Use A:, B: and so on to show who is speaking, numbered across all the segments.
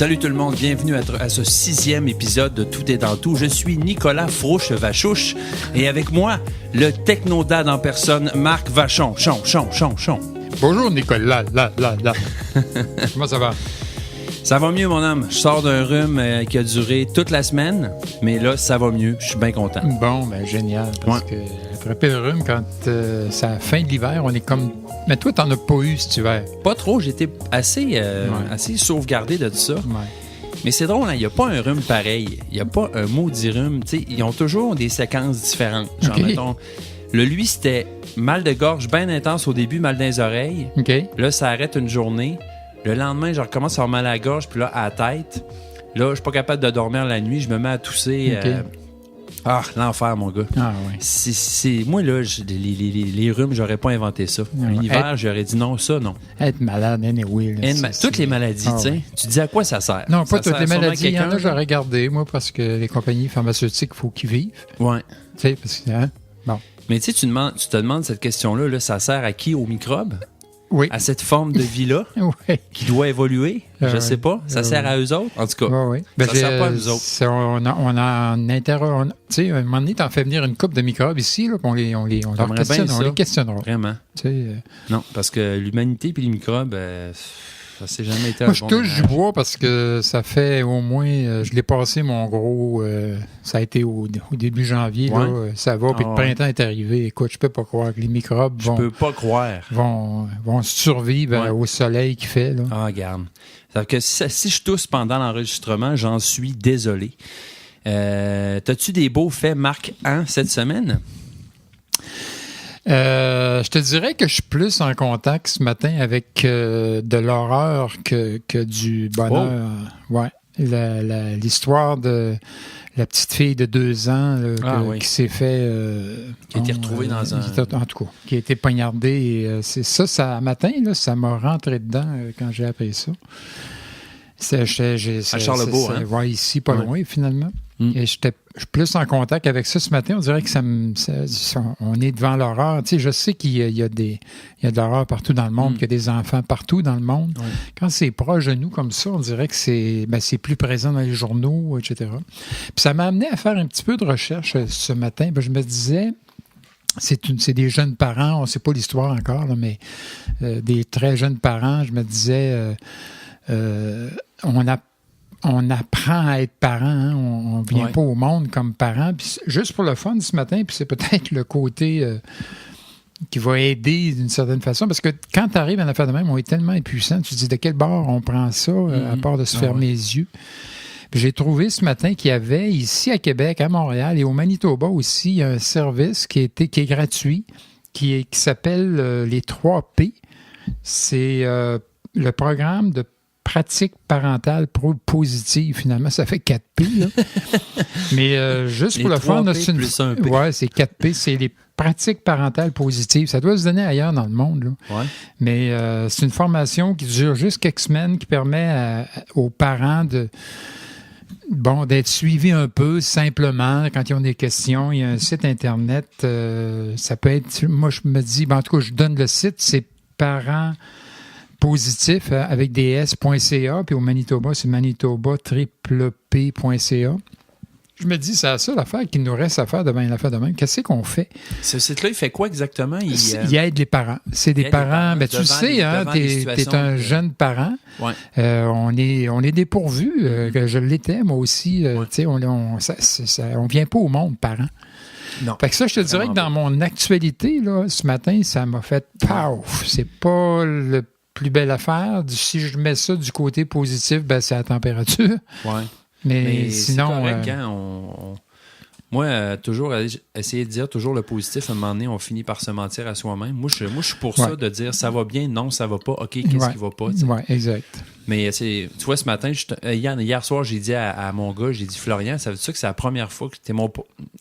A: Salut tout le monde, bienvenue à ce 6e épisode de Tout est dans tout. Je suis Nicolas Frouche-Vachouche et avec moi, le technodad en personne, Marc Vachon. Chon.
B: Bonjour Nicolas, là. Comment ça va?
A: Ça va mieux, mon homme. Je sors d'un rhume qui a duré toute la semaine, mais là, ça va mieux. Je suis bien content.
B: Bon, ben génial, parce que attraper le rhume, quand c'est la fin de l'hiver, on est comme... Mais toi, t'en as pas eu cet hiver.
A: Pas trop, j'étais assez sauvegardé de tout ça.
B: Ouais.
A: Mais c'est drôle, il n'y a pas un rhume pareil. Il n'y a pas un maudit rhume. T'sais, ils ont toujours des séquences différentes. Genre, mettons, lui, c'était mal de gorge bien intense au début, mal dans les oreilles.
B: OK.
A: Là, ça arrête une journée. Le lendemain, je recommence à avoir mal à la gorge, puis là, à la tête. Là, je suis pas capable de dormir la nuit. Je me mets à tousser.
B: OK.
A: L'enfer, mon gars.
B: Ah, ouais.
A: Moi, là, les rhumes, j'aurais pas inventé ça. L'hiver, j'aurais dit non, ça, non.
B: Être malade, anyway. Là,
A: toutes les maladies, tu sais.
B: Ouais.
A: Tu dis à quoi ça sert?
B: Non, pas
A: ça
B: toutes les
A: sert
B: maladies. Il y en a,
A: là?
B: j'aurais gardé, moi, parce que les compagnies pharmaceutiques, il faut qu'ils vivent.
A: Ouais.
B: Tu sais, parce que... Hein? Bon.
A: Mais tu sais, tu te demandes cette question-là, là, ça sert à qui? Aux microbes?
B: Oui.
A: À cette forme de vie-là
B: Oui.
A: qui doit évoluer? Je sais pas. Ça sert à eux autres? En tout cas,
B: oui. Ben,
A: ça sert pas à nous autres.
B: On a un intérêt... Tu sais, à un moment donné, t'en fais venir une couple de microbes ici, là, puis on les questionnera.
A: Vraiment.
B: Tu sais,
A: Non, parce que l'humanité et les microbes, ça s'est jamais été
B: moi, je touche du bois parce que ça fait au moins... je l'ai passé, mon gros... ça a été au début janvier.
A: Ouais.
B: Là, ça va, puis le printemps est arrivé. Écoute, je peux pas croire que les microbes vont survivre au soleil qu'il fait. Là.
A: Ah, regarde. C'est-à-dire que si je tousse pendant l'enregistrement, j'en suis désolé. T'as-tu des beaux faits, Marc, cette semaine?
B: Je te dirais que je suis plus en contact ce matin avec de l'horreur que du bonheur. Oh. Ouais. L'histoire de la petite fille de 2 ans là, qui s'est fait...
A: qui a été retrouvée dans un...
B: En tout cas, qui a été poignardée. Et, c'est ça, matin, là, ça m'a rentré dedans quand j'ai appris ça.
A: À Charlebourg, hein?
B: Ouais, ici, pas loin, finalement. Et je suis plus en contact avec ça ce matin. On dirait que on est devant l'horreur. Tu sais, je sais qu'il y a de l'horreur partout dans le monde, qu'il y a des enfants partout dans le monde. Ouais. Quand c'est proche de nous comme ça, on dirait que c'est plus présent dans les journaux, etc. Puis ça m'a amené à faire un petit peu de recherche ce matin. Puis je me disais... C'est des jeunes parents, on ne sait pas l'histoire encore, là, mais des très jeunes parents, je me disais... on apprend à être parent, hein? On ne vient pas au monde comme parent. Puis juste pour le fun ce matin, puis c'est peut-être le côté qui va aider d'une certaine façon, parce que quand tu arrives à une affaire de même, on est tellement impuissant, tu te dis de quel bord on prend ça, à part de se fermer les yeux. Puis j'ai trouvé ce matin qu'il y avait ici à Québec, à Montréal et au Manitoba aussi, un service qui est gratuit, qui s'appelle les 3P. C'est le programme de pratique parentale positive, finalement. Ça fait 4P, là. Mais juste pour le fun, c'est c'est 4P, c'est les pratiques parentales positives. Ça doit se donner ailleurs dans le monde, là. Ouais. Mais c'est une formation qui dure juste quelques semaines, qui permet aux parents d'être suivis un peu, simplement, quand ils ont des questions. Il y a un site Internet, ça peut être... Moi, je me dis, en tout cas, je donne le site, c'est parents... positif avec des s.ca, puis au Manitoba, c'est manitoba.p.ca. Je me dis, c'est la seule affaire qu'il nous reste à faire devant une affaire de même. Qu'est-ce qu'on fait?
A: Ce site-là, il fait quoi exactement?
B: Il aide les parents. C'est des parents. Ben, tu le sais, hein, t'es un jeune parent. Ouais. On est dépourvus. Je l'étais, moi aussi. On vient pas au monde, parents. Non. Fait que ça, je te dirais que dans mon actualité, là, ce matin, ça m'a fait paf! C'est pas le plus belle affaire. Si je mets ça du côté positif, c'est la température. Oui. Mais sinon...
A: C'est correct, Moi, toujours essayer de dire toujours le positif, à un moment donné, on finit par se mentir à soi-même. Moi, je suis pour ça, de dire ça va bien, non, ça va pas, OK, qu'est-ce qui va pas?
B: Oui, exact.
A: Mais tu vois, ce matin, hier soir, j'ai dit à mon gars, j'ai dit, Florian, ça veut dire que c'est la première fois que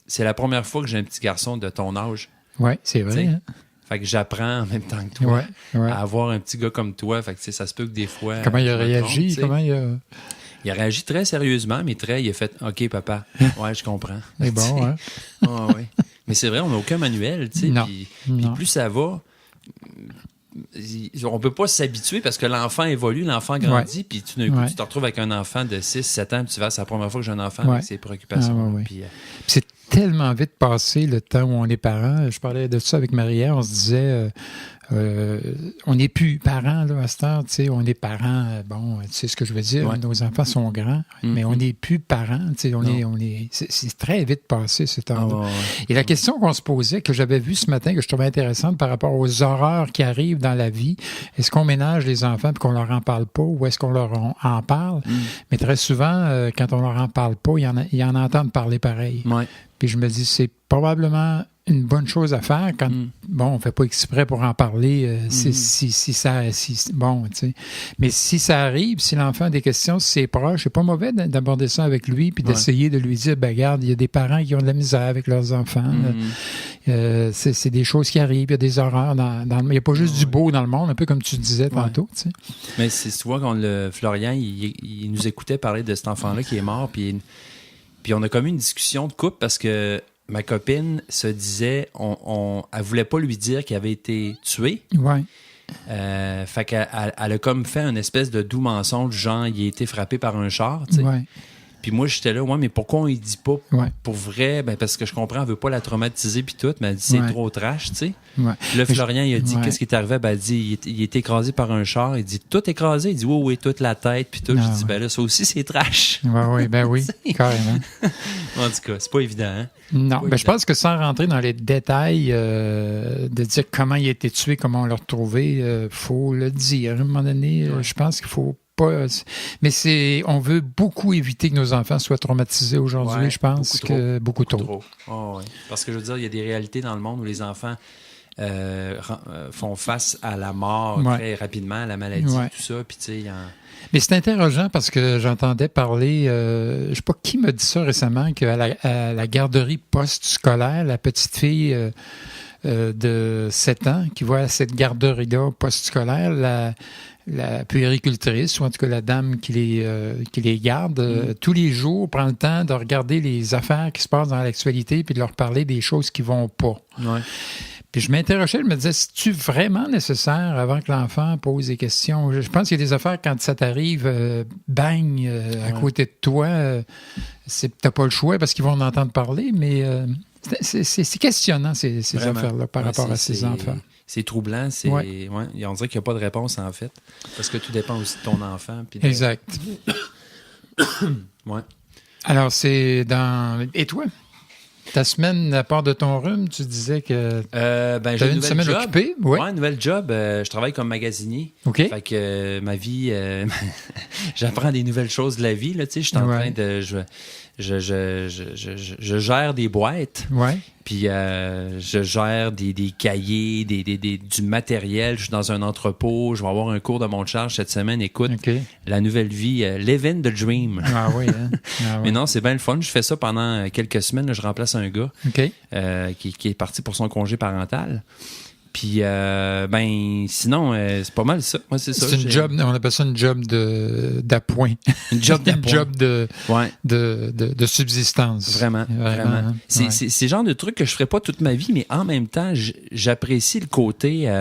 A: c'est la première fois que j'ai un petit garçon de ton âge?
B: Oui, c'est vrai. Hein?
A: Fait que j'apprends en même temps que toi à avoir un petit gars comme toi. Fait que ça se peut que des fois...
B: Comment il a réagi?
A: Il a réagi très sérieusement, mais il a fait « OK, papa, ouais, je comprends. »
B: C'est bon, hein?
A: Ouais. Mais c'est vrai, on n'a aucun manuel, tu sais. Puis plus ça va, on peut pas s'habituer parce que l'enfant évolue, l'enfant grandit, puis tout d'un coup, tu te retrouves avec un enfant de 6-7 ans, puis tu vas, c'est la première fois que j'ai un enfant avec ses préoccupations. Puis,
B: c'est tellement vite passé le temps où on est parents. Je parlais de ça avec Marie-Ève, on se disait... on n'est plus parents là, à cette heure, tu sais, on est parents, bon, tu sais ce que je veux dire, nos enfants sont grands, mais on n'est plus parents, tu sais, c'est très vite passé ce temps-là. Et la question qu'on se posait, que j'avais vue ce matin, que je trouvais intéressante par rapport aux horreurs qui arrivent dans la vie, est-ce qu'on ménage les enfants puis qu'on leur en parle pas ou est-ce qu'on leur en parle? Mais très souvent, quand on leur en parle pas, ils en entendent parler pareil. Puis je me dis, c'est probablement une bonne chose à faire quand, bon, on fait pas exprès pour en parler, bon, tu sais. Mais si ça arrive, si l'enfant a des questions, si c'est proche, c'est pas mauvais d'aborder ça avec lui puis d'essayer de lui dire, ben regarde, il y a des parents qui ont de la misère avec leurs enfants. C'est des choses qui arrivent, il y a des horreurs il n'y a pas juste du beau dans le monde, un peu comme tu disais tantôt, tu sais.
A: Mais c'est souvent quand Florian, il nous écoutait parler de cet enfant-là qui est mort, puis on a comme une discussion de couple parce que ma copine se disait, elle voulait pas lui dire qu'il avait été tué. Fait qu'elle a comme fait une espèce de doux mensonge, genre il a été frappé par un char, tu sais. Puis moi, j'étais là, mais pourquoi on ne dit pas pour vrai? Ben, parce que je comprends, elle veut pas la traumatiser puis tout, mais elle dit c'est trop trash, tu sais. Puis là, Florian, il a dit, qu'est-ce qui est arrivé? Ben, elle dit, il est écrasé par un char. Il dit, tout écrasé? Il dit, oui, toute la tête, puis tout. Je dis, ben là, ça aussi, c'est trash.
B: Ben oui, carrément.
A: En tout cas, c'est pas évident, hein?
B: Non, je pense que sans rentrer dans les détails de dire comment il a été tué, comment on l'a retrouvé, faut le dire. À un moment donné, je pense qu'il faut pas... Mais on veut beaucoup éviter que nos enfants soient traumatisés aujourd'hui, je pense que beaucoup trop.
A: Parce que je veux dire, il y a des réalités dans le monde où les enfants font face à la mort très rapidement, à la maladie, tout ça, puis tu sais,
B: Mais c'est interrogeant parce que j'entendais parler, je sais pas qui m'a dit ça récemment, qu'à la garderie post-scolaire, la petite fille de 7 ans qui va à cette garderie-là post-scolaire, la puéricultrice, ou en tout cas la dame qui les garde, tous les jours prend le temps de regarder les affaires qui se passent dans l'actualité puis de leur parler des choses qui vont pas. Puis je m'interrogeais, je me disais, c'est-tu vraiment nécessaire avant que l'enfant pose des questions? Je pense qu'il y a des affaires, quand ça t'arrive, bang, à côté de toi, t'as pas le choix parce qu'ils vont en entendre parler, mais c'est questionnant, ces affaires-là, par rapport à ces enfants.
A: C'est troublant, on dirait qu'il n'y a pas de réponse, en fait, parce que tout dépend aussi de ton enfant.
B: Exact. Alors, c'est dans... Et toi? Ta semaine, à part de ton rhume, tu disais que tu avais une semaine occupée?
A: Oui, un nouvel job. Je travaille comme magasinier. Fait que ma vie, j'apprends des nouvelles choses de la vie. Là, je suis en train de... Je gère des boîtes. Puis je gère des cahiers, du matériel. Je suis dans un entrepôt. Je vais avoir un cours de monte-charge cette semaine. Écoute, la nouvelle vie, living the dream. Mais non, c'est bien le fun. Je fais ça pendant quelques semaines. Là, je remplace un gars qui est parti pour son congé parental. Puis, sinon, c'est pas mal ça. Moi, c'est ça.
B: C'est une job, on appelle ça une job d'appoint.
A: Une job d'appoint.
B: Une job de subsistance.
A: Vraiment. C'est le genre de truc que je ferais pas toute ma vie, mais en même temps, j'apprécie le côté...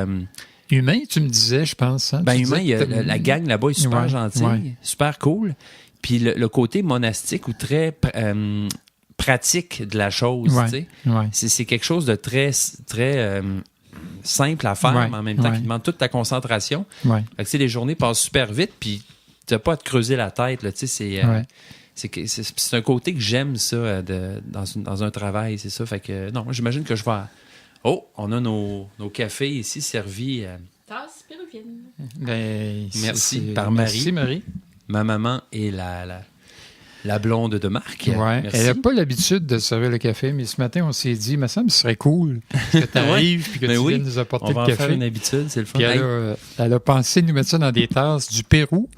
B: humain, tu me disais, je pense. Hein?
A: Humain, la gang là-bas est super gentille, super cool. Puis le côté monastique ou très... pratique de la chose, tu sais. C'est quelque chose de très... très simple à faire, mais en même temps qui demande toute ta concentration. Fait que, les journées passent super vite, puis tu n'as pas à te creuser la tête. Là, c'est un côté que j'aime, ça, dans un travail, c'est ça. Fait que, non, j'imagine que je vais... Oh, on a nos cafés ici servis.
C: Tasse péruvienne.
A: Merci, par Marie.
B: Merci, Marie.
A: Ma maman est la blonde de Marc.
B: Elle n'a pas l'habitude de servir le café, mais ce matin, on s'est dit, il me semble que ce serait cool que tu arrives et que tu viennes nous apporter le café.
A: On va en faire une habitude, c'est le fun.
B: Puis elle a pensé nous mettre ça dans des tasses du Pérou,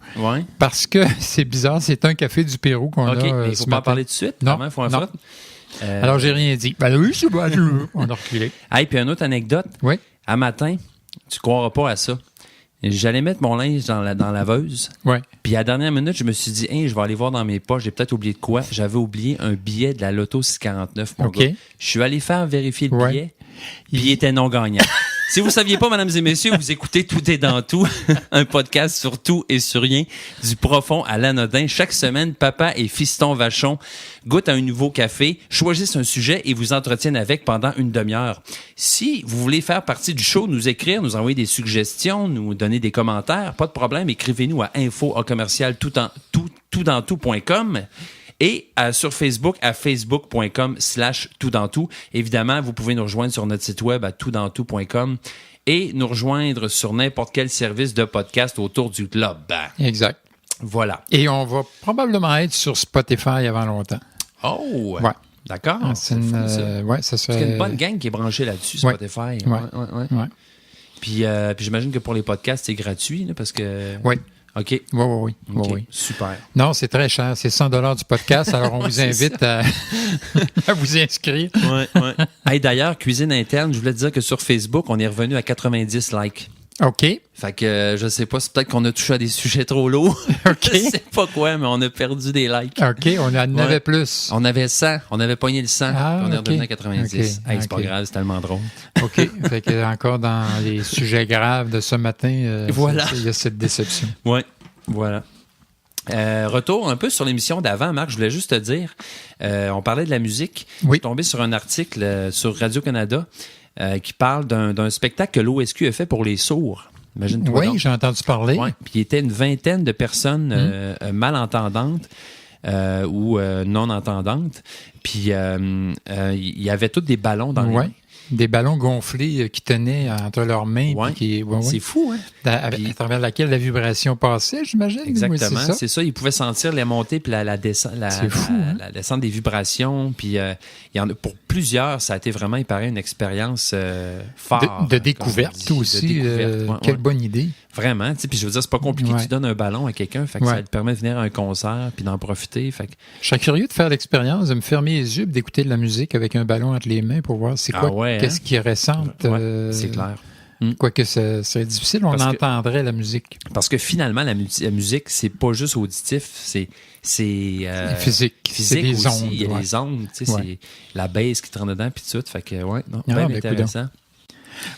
B: parce que c'est bizarre, c'est un café du Pérou qu'on a
A: mais il ne faut pas en parler tout de suite.
B: Non,
A: il faut
B: non. Alors, j'ai rien dit. Oui, c'est bon, on a reculé.
A: Puis une autre anecdote. Un matin, tu ne croiras pas à ça. J'allais mettre mon linge dans la laveuse. Puis à la dernière minute, je me suis dit, je vais aller voir dans mes poches, j'ai peut-être oublié de quoi. J'avais oublié un billet de la Loto 649, mon gars. Je suis allé faire vérifier le billet, puis il était non gagnant. Si vous ne saviez pas, mesdames et messieurs, vous écoutez Tout est dans tout, un podcast sur tout et sur rien, du profond à l'anodin. Chaque semaine, papa et fiston Vachon goûtent à un nouveau café, choisissent un sujet et vous entretiennent avec pendant une demi-heure. Si vous voulez faire partie du show, nous écrire, nous envoyer des suggestions, nous donner des commentaires, pas de problème, écrivez-nous à info@toutdantout.com. Et sur Facebook, à facebook.com/toutdantout. Évidemment, vous pouvez nous rejoindre sur notre site web à toutdantout.com et nous rejoindre sur n'importe quel service de podcast autour du globe.
B: Exact.
A: Voilà.
B: Et on va probablement être sur Spotify avant longtemps.
A: Oh!
B: Ouais.
A: D'accord.
B: C'est une, ça serait...
A: Parce qu'il y a une bonne gang qui est branchée là-dessus, Spotify.
B: Ouais.
A: Puis j'imagine que pour les podcasts, c'est gratuit, là, parce que...
B: Oui.
A: OK.
B: Oui.
A: Okay. Super.
B: Non, c'est très cher. C'est 100 $ du podcast. Alors, on vous invite à vous inscrire.
A: Oui. Hey, d'ailleurs, Cuisine Interne, je voulais te dire que sur Facebook, on est revenu à 90 likes.
B: OK.
A: Fait que je sais pas, c'est peut-être qu'on a touché à des sujets trop lourds.
B: OK.
A: Je sais pas quoi, mais on a perdu des likes.
B: OK, on en avait plus.
A: On avait 100, on avait pogné le 100, puis on est revenu à 90.
B: Okay.
A: Hey, c'est pas grave, c'est tellement drôle.
B: OK. Fait que encore dans les sujets graves de ce matin,
A: voilà.
B: Il y a cette déception.
A: Oui, voilà. Retour un peu sur l'émission d'avant, Marc, je voulais juste te dire, on parlait de la musique.
B: Oui.
A: Je suis tombé sur un article sur Radio-Canada qui parle d'un spectacle que l'OSQ a fait pour les sourds. Imagine-toi.
B: Oui,
A: donc.
B: j'ai entendu parler.
A: Ouais. Puis il était une vingtaine de personnes malentendantes ou non-entendantes. Puis il y avait tous des ballons dans les mains.
B: Des ballons gonflés qui tenaient entre leurs mains.
A: Ouais.
B: Puis
A: C'est fou, hein?
B: À travers laquelle la vibration passait, j'imagine.
A: Exactement,
B: oui,
A: c'est ça. Ils pouvaient sentir les montées puis la descente la descente des vibrations. Puis il y en a, pour plusieurs, ça a été vraiment, il paraît, une expérience forte.
B: De découverte aussi. Quelle bonne idée.
A: Vraiment. Puis je veux dire, c'est pas compliqué.
B: Ouais.
A: Tu donnes un ballon à quelqu'un, fait que ça te permet de venir à un concert puis d'en profiter. Fait que...
B: Je serais curieux de faire l'expérience, de me fermer les yeux et d'écouter de la musique avec un ballon entre les mains pour voir c'est quoi, qu'est-ce qui ressente.
A: C'est clair.
B: Quoique ce serait difficile, on entendrait la musique.
A: Parce que finalement, la musique, c'est pas juste auditif, c'est
B: physique.
A: Physique
B: les
A: aussi.
B: ondes.
A: Il y a les ondes, tu sais, c'est la basse qui te rentre dedans, puis tout. Fait que, bien intéressant.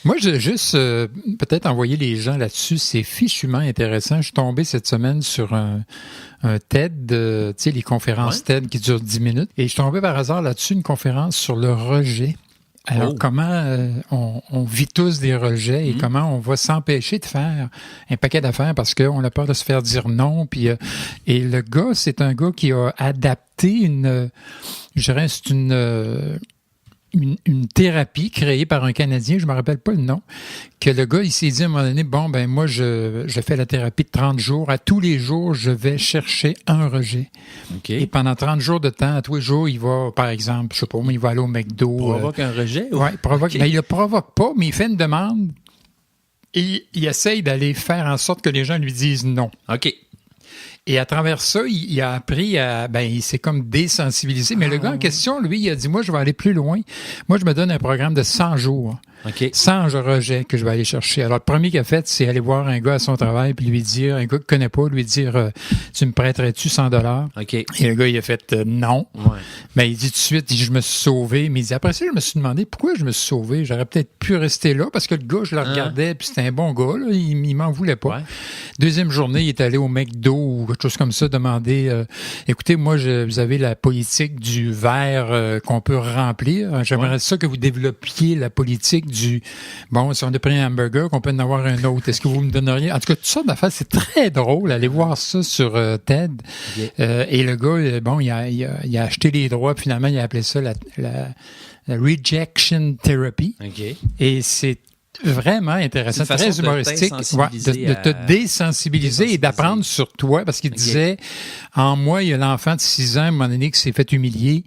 B: Moi, je juste peut-être envoyer les gens là-dessus, c'est fichement intéressant. Je suis tombé cette semaine sur un TED, tu sais, les conférences TED qui durent 10 minutes. Et je suis tombé par hasard là-dessus, une conférence sur le rejet. Alors, comment on vit tous des rejets et comment on va s'empêcher de faire un paquet d'affaires parce qu'on a peur de se faire dire non. Puis, et le gars, c'est un gars qui a adapté une thérapie créée par un Canadien, je me rappelle pas le nom, que le gars, il s'est dit à un moment donné, moi, je fais la thérapie de 30 jours. À tous les jours, je vais chercher un rejet.
A: Okay.
B: Et pendant 30 jours de temps, à tous les jours, il va, par exemple, je sais pas, il va aller au McDo.
A: Provoque un rejet?
B: Oui, provoque. Ben, il le provoque pas, mais il fait une demande et il essaye d'aller faire en sorte que les gens lui disent non.
A: OK.
B: Et à travers ça, il a appris il s'est comme désensibilisé. Mais le gars en question, lui, il a dit, moi, je vais aller plus loin. Moi, je me donne un programme de 100 jours.
A: Okay.
B: 100 rejets que je vais aller chercher. Alors, le premier qu'il a fait, c'est aller voir un gars à son travail puis lui dire, un gars qu'il connaît pas, lui dire, tu me prêterais-tu 100 $?
A: OK.
B: Et le gars, il a fait non.
A: Ouais.
B: Mais il dit tout de suite, je me suis sauvé. Mais il dit, après ça, je me suis demandé pourquoi je me suis sauvé. J'aurais peut-être pu rester là parce que le gars, je le regardais puis c'était un bon gars, là. Il m'en voulait pas. Ouais. Deuxième journée, il est allé au McDo ou quelque chose comme ça, demander, écoutez, moi, vous avez la politique du verre qu'on peut remplir. J'aimerais ça que vous développiez la politique si on a pris un hamburger, qu'on peut en avoir un autre. Est-ce que vous me donneriez... En tout cas, tout ça d'affaires, c'est très drôle. Allez voir ça sur TED. Okay. Et le gars, il a acheté les droits, puis finalement, il a appelé ça la rejection therapy.
A: Okay.
B: Et c'est vraiment intéressant, très humoristique, de te désensibiliser et d'apprendre sur toi, parce qu'il disait, en moi, il y a l'enfant de 6 ans, à un moment donné, qui s'est fait humilier,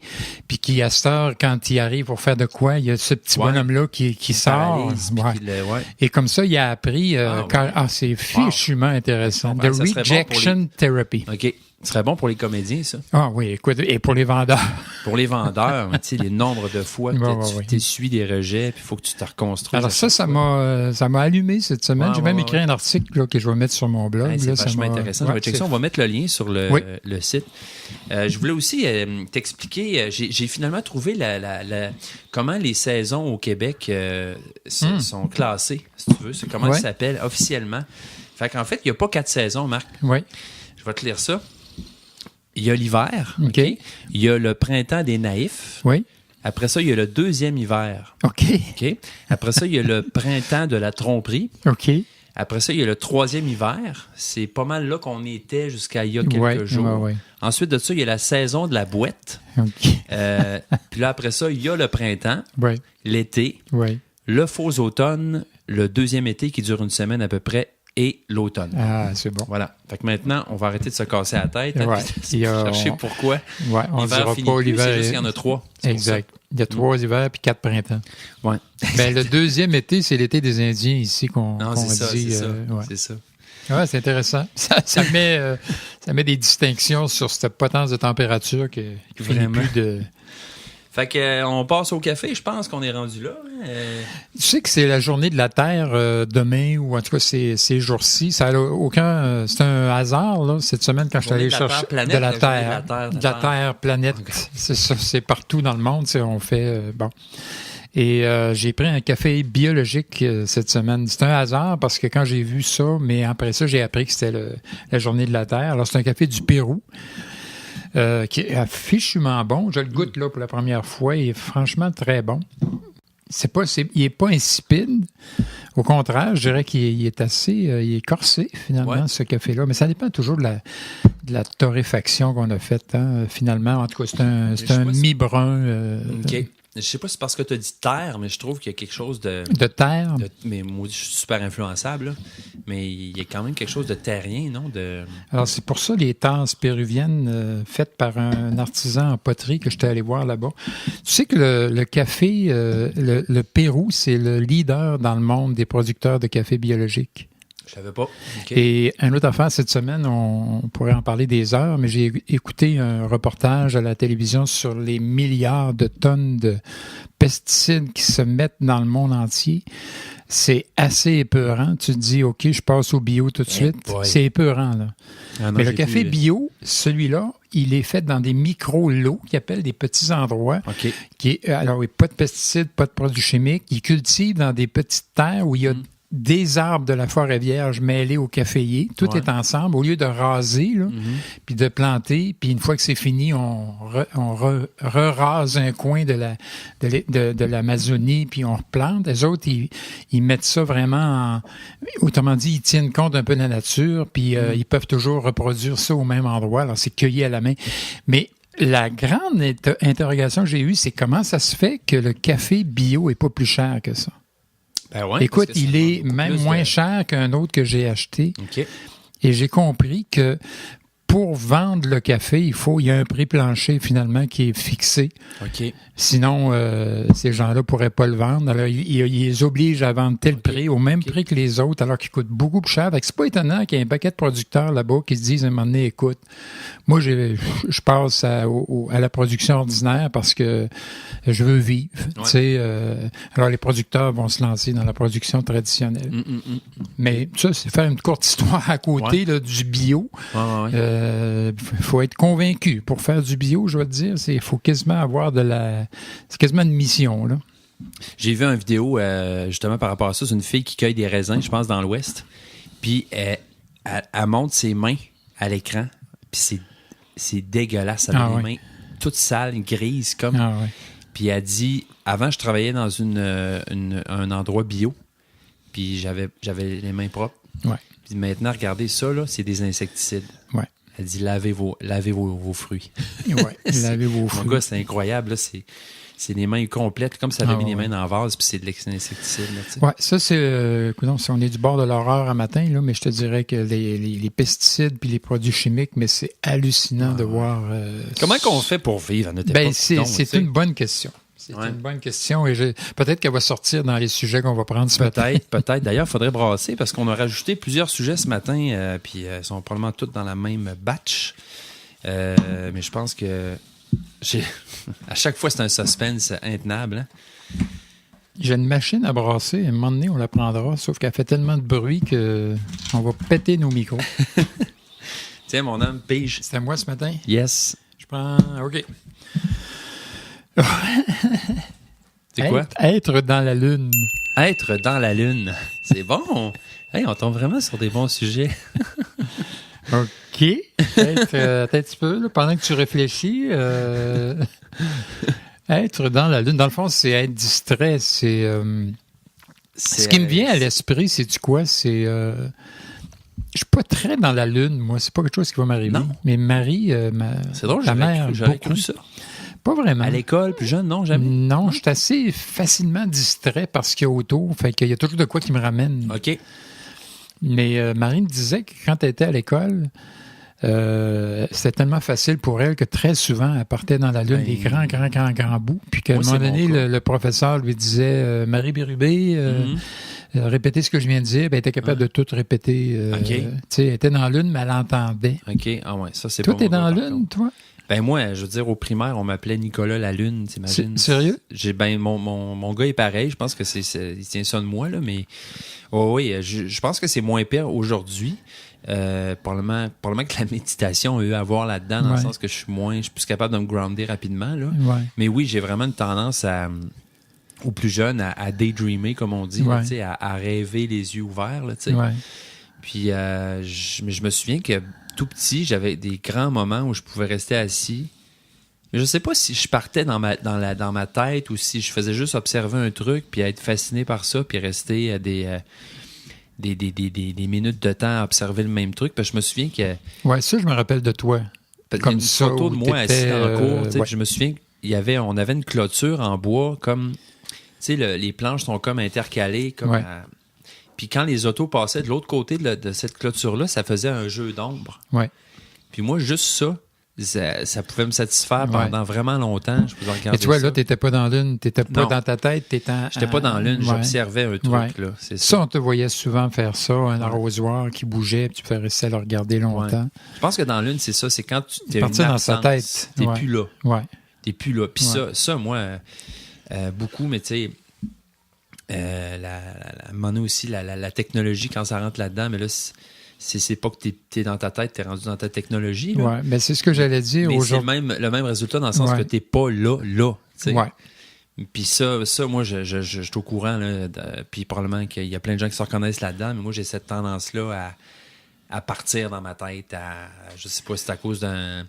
B: puis qui, à cette heure, quand il arrive pour faire de quoi, il y a ce petit bonhomme-là qui sort. Et comme ça, il a appris, c'est fichument intéressant. The Rejection Therapy.
A: OK. Ce serait bon pour les comédiens, ça.
B: Ah oui, écoute, et pour les vendeurs.
A: Pour les vendeurs, tu sais, les nombres de fois que tu t'essuies des rejets, puis il faut que tu te reconstruises.
B: Alors ça m'a allumé cette semaine. J'ai même écrit un article là, que je vais mettre sur mon blog.
A: C'est vachement intéressant. On va mettre le lien sur le site. Je voulais aussi t'expliquer, j'ai finalement trouvé comment les saisons au Québec sont classées, si tu veux. C'est comment ça s'appelle officiellement. Fait qu'en fait, il n'y a pas 4 saisons, Marc.
B: Oui.
A: Je vais te lire ça. Il y a l'hiver.
B: OK.
A: Il y a le printemps des naïfs.
B: Oui.
A: Après ça, il y a le deuxième hiver.
B: OK.
A: Après ça, il y a le printemps de la tromperie.
B: OK.
A: Après ça, il y a le troisième hiver. C'est pas mal là qu'on était jusqu'à il y a quelques jours.
B: Ouais.
A: Ensuite de ça, il y a la saison de la boîte.
B: OK.
A: Puis là, après ça, il y a le printemps, l'été, le faux automne, le deuxième été qui dure une semaine à peu près, et l'automne.
B: Ah, c'est bon.
A: Voilà. Fait que maintenant, on va arrêter de se casser la tête. Chercher pourquoi.
B: Ouais, on ne dira pas l'hiver.
A: C'est juste qu'il y en a 3.
B: Exact. Il y a 3 hivers puis 4 printemps.
A: Ouais.
B: Le deuxième été, c'est l'été des Indiens ici qu'on dit.
A: C'est ça.
B: Ouais, c'est intéressant. Ça met des distinctions sur cette potence de température qui finit plus de...
A: Fait qu'on passe au café, je pense qu'on est rendu là.
B: Tu sais que c'est la journée de la Terre demain, ou en tout cas ces jours-ci. Ça a aucun... c'est un hasard, là, cette semaine, quand je suis allé chercher...
A: De la Terre,
B: planète. Okay. C'est ça, c'est partout dans le monde. On fait... bon. Et j'ai pris un café biologique cette semaine. C'est un hasard parce que quand j'ai vu ça, mais après ça, j'ai appris que c'était la journée de la Terre. Alors, c'est un café du Pérou. Qui est affichement bon. Je le goûte là pour la première fois. Il est franchement très bon. Il n'est pas insipide. Au contraire, je dirais qu'il est assez... il est corsé, finalement, ce café-là. Mais ça dépend toujours de la torréfaction qu'on a faite, finalement. En tout cas, c'est un mi-brun.
A: OK. Je sais pas si c'est parce que tu as dit terre, mais je trouve qu'il y a quelque chose de...
B: De terre?
A: Mais moi, je suis super influençable, là. Mais il y a quand même quelque chose de terrien, non?
B: Alors, c'est pour ça les tasses péruviennes faites par un artisan en poterie que j'étais allé voir là-bas. Tu sais que le café, le Pérou, c'est le leader dans le monde des producteurs de café biologique.
A: Je savais pas. Okay.
B: Et une autre affaire, cette semaine, on pourrait en parler des heures, mais j'ai écouté un reportage à la télévision sur les milliards de tonnes de pesticides qui se mettent dans le monde entier. C'est assez épeurant. Tu te dis, OK, je passe au bio tout de suite.
A: Boy.
B: C'est épeurant, là.
A: Ah non,
B: mais le café bio, celui-là, il est fait dans des micro-lots qu'ils appellent des petits endroits.
A: OK.
B: Alors, il n'y a pas de pesticides, pas de produits chimiques. Ils cultivent dans des petites terres où il y a des arbres de la forêt vierge mêlés au caféier. Tout est ensemble. Au lieu de raser, là, puis de planter, puis une fois que c'est fini, on re-rase un coin de l'Amazonie, puis on replante. Les autres, ils mettent ça vraiment autrement dit, ils tiennent compte un peu de la nature, puis ils peuvent toujours reproduire ça au même endroit. Alors, c'est cueilli à la main. Mais la grande interrogation que j'ai eue, c'est comment ça se fait que le café bio est pas plus cher que ça?
A: Ben ouais,
B: écoute, il est même moins cher qu'un autre que j'ai acheté.
A: Okay.
B: Et j'ai compris que pour vendre le café, il y a un prix plancher finalement qui est fixé.
A: Okay.
B: Sinon, ces gens-là ne pourraient pas le vendre. Alors, ils les obligent à vendre tel prix, au même prix que les autres, alors qu'ils coûtent beaucoup plus cher. C'est pas étonnant qu'il y ait un paquet de producteurs là-bas qui se disent à un moment donné, écoute, moi, je passe à la production ordinaire parce que je veux vivre. Alors, les producteurs vont se lancer dans la production traditionnelle. Mais ça, c'est faire une courte histoire à côté là, du bio. Faut être convaincu. Pour faire du bio, je vais te dire, il faut quasiment avoir c'est quasiment une mission, là.
A: J'ai vu une vidéo, justement, par rapport à ça. C'est une fille qui cueille des raisins, je pense, dans l'Ouest. Puis, elle monte ses mains à l'écran. Puis, c'est dégueulasse. Elle a les mains toutes sales, grises, comme. Puis, elle dit, avant, je travaillais dans un endroit bio. Puis, j'avais les mains propres. Puis, maintenant, regardez ça, là, c'est des insecticides. Elle dit, lavez vos fruits.
B: Lavez vos fruits.
A: Mon gars, c'est incroyable. Là, c'est des mains complètes, comme si ça avait mis les mains dans la vase, puis c'est de l'insecticide.
B: Ça, c'est... on est du bord de l'horreur à matin, là, mais je te dirais que les pesticides puis les produits chimiques, mais c'est hallucinant de voir...
A: Comment qu'on fait pour vivre à notre époque?
B: C'est une bonne question. C'est une bonne question et peut-être qu'elle va sortir dans les sujets qu'on va prendre ce matin.
A: Peut-être. D'ailleurs, il faudrait brasser parce qu'on a rajouté plusieurs sujets ce matin puis ils sont probablement tous dans la même batch. Mais je pense que à chaque fois, c'est un suspense intenable. Hein?
B: J'ai une machine à brasser. À un moment donné, on la prendra, sauf qu'elle fait tellement de bruit qu'on va péter nos micros.
A: Tiens, mon homme, pige.
B: C'était moi ce matin?
A: Yes.
B: Je prends... OK.
A: C'est quoi?
B: Être dans la Lune.
A: Être dans la Lune. C'est bon. Hey, on tombe vraiment sur des bons sujets.
B: OK. Attends un petit peu, là, pendant que tu réfléchis. Être dans la Lune. Dans le fond, c'est être distrait. Ce qui me vient à l'esprit, c'est-tu quoi? C'est... je suis pas très dans la Lune, moi. C'est pas quelque chose qui va m'arriver.
A: Non.
B: Mais Marie,
A: c'est drôle,
B: ta mère,
A: j'aurais cru ça.
B: Pas vraiment.
A: À l'école, plus jeune, non, jamais?
B: Non, je suis assez facilement distrait par ce qu'il y a autour. Fait qu'il y a toujours de quoi qui me ramène.
A: OK.
B: Mais Marie me disait que quand elle était à l'école, c'était tellement facile pour elle que très souvent, elle partait dans la Lune des grands bouts. Puis qu'à un moment donné, le professeur lui disait Marie Bérubé, répétez ce que je viens de dire. Ben, elle était capable de tout répéter. Elle était dans la Lune, mais elle entendait.
A: OK. Ah ouais, ça, c'est
B: toi,
A: pas
B: t'es dans la Lune, toi?
A: Ben moi, je veux dire, au primaire, on m'appelait Nicolas la Lune, t'imagines?
B: Sérieux?
A: Mon gars est pareil, je pense que il tient ça de moi, là, mais oui, je pense que c'est moins pire aujourd'hui. Probablement que la méditation a eu à voir là-dedans, dans le sens que je suis plus capable de me grounder rapidement, là.
B: Ouais.
A: Mais oui, j'ai vraiment une tendance aux plus jeunes à daydreamer, comme on dit, là, à rêver les yeux ouverts, là, tu sais.
B: Ouais.
A: Puis je me souviens que tout petit, j'avais des grands moments où je pouvais rester assis. Mais je sais pas si je partais dans ma tête ou si je faisais juste observer un truc puis être fasciné par ça puis rester des minutes de temps à observer le même truc. Parce que je me souviens que...
B: Ouais, ça, je me rappelle de toi.
A: Comme une photo de moi assis dans le cours. Je me souviens qu'on avait une clôture en bois comme... Tu sais, les planches sont comme intercalées, comme Puis quand les autos passaient de l'autre côté de cette clôture-là, ça faisait un jeu d'ombre.
B: Ouais.
A: Puis moi, juste ça pouvait me satisfaire pendant vraiment longtemps. Je pouvais regarder.
B: Et tu vois,
A: ça.
B: là, t'étais pas dans l'une, t'étais pas dans ta tête,
A: J'étais pas dans l'une, j'observais un truc, là. C'est
B: ça, on te voyait souvent faire ça, un arrosoir qui bougeait, puis tu pouvais rester à le regarder longtemps.
A: Ouais. Je pense que dans l'une, c'est ça, c'est quand tu t'es
B: partir dans sa tête.
A: T'es plus là.
B: Ouais.
A: T'es plus là. Puis ça, moi, beaucoup, mais tu sais, aussi, la technologie, quand ça rentre là-dedans, mais là, c'est pas que t'es dans ta tête, t'es rendu dans ta technologie.
B: Oui, mais c'est ce que j'allais dire
A: aujourd'hui. Mais c'est le même résultat dans le sens que t'es pas là.
B: Ouais.
A: Puis ça, moi, je suis au courant, là, puis probablement qu'il y a plein de gens qui se reconnaissent là-dedans, mais moi, j'ai cette tendance-là à partir dans ma tête, je sais pas si c'est à cause de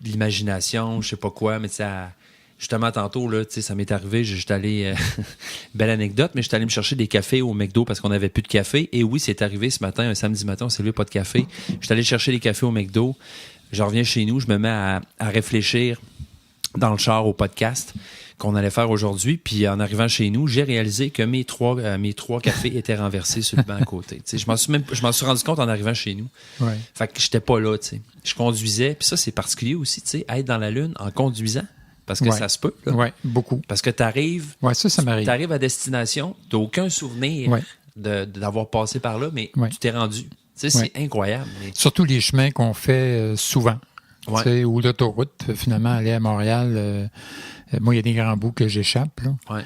A: l'imagination, je sais pas quoi, mais tu sais, justement, tantôt, là, ça m'est arrivé, j'étais allé... belle anecdote, mais j'étais allé me chercher des cafés au McDo parce qu'on n'avait plus de café. Et oui, c'est arrivé ce matin, un samedi matin, on s'est levé, pas de café. J'étais allé chercher des cafés au McDo. Je reviens chez nous, je me mets à réfléchir dans le char au podcast qu'on allait faire aujourd'hui. Puis en arrivant chez nous, j'ai réalisé que mes trois cafés étaient renversés sur le banc à côté. Je m'en suis rendu compte en arrivant chez nous.
B: Ouais.
A: Fait que j'étais pas là, tu sais. Je conduisais, puis ça, c'est particulier aussi, tu sais, être dans la Lune en conduisant. Parce que ça se peut.
B: Oui, beaucoup.
A: Parce que tu arrives.
B: Oui, ça m'arrive.
A: Tu arrives à destination, tu n'as aucun souvenir d'avoir passé par là, mais tu t'es rendu. Tu sais, c'est incroyable. Mais...
B: Surtout les chemins qu'on fait souvent.
A: Ouais.
B: Tu sais, ou l'autoroute, finalement, aller à Montréal. Moi, il y a des grands bouts que j'échappe.
A: Oui.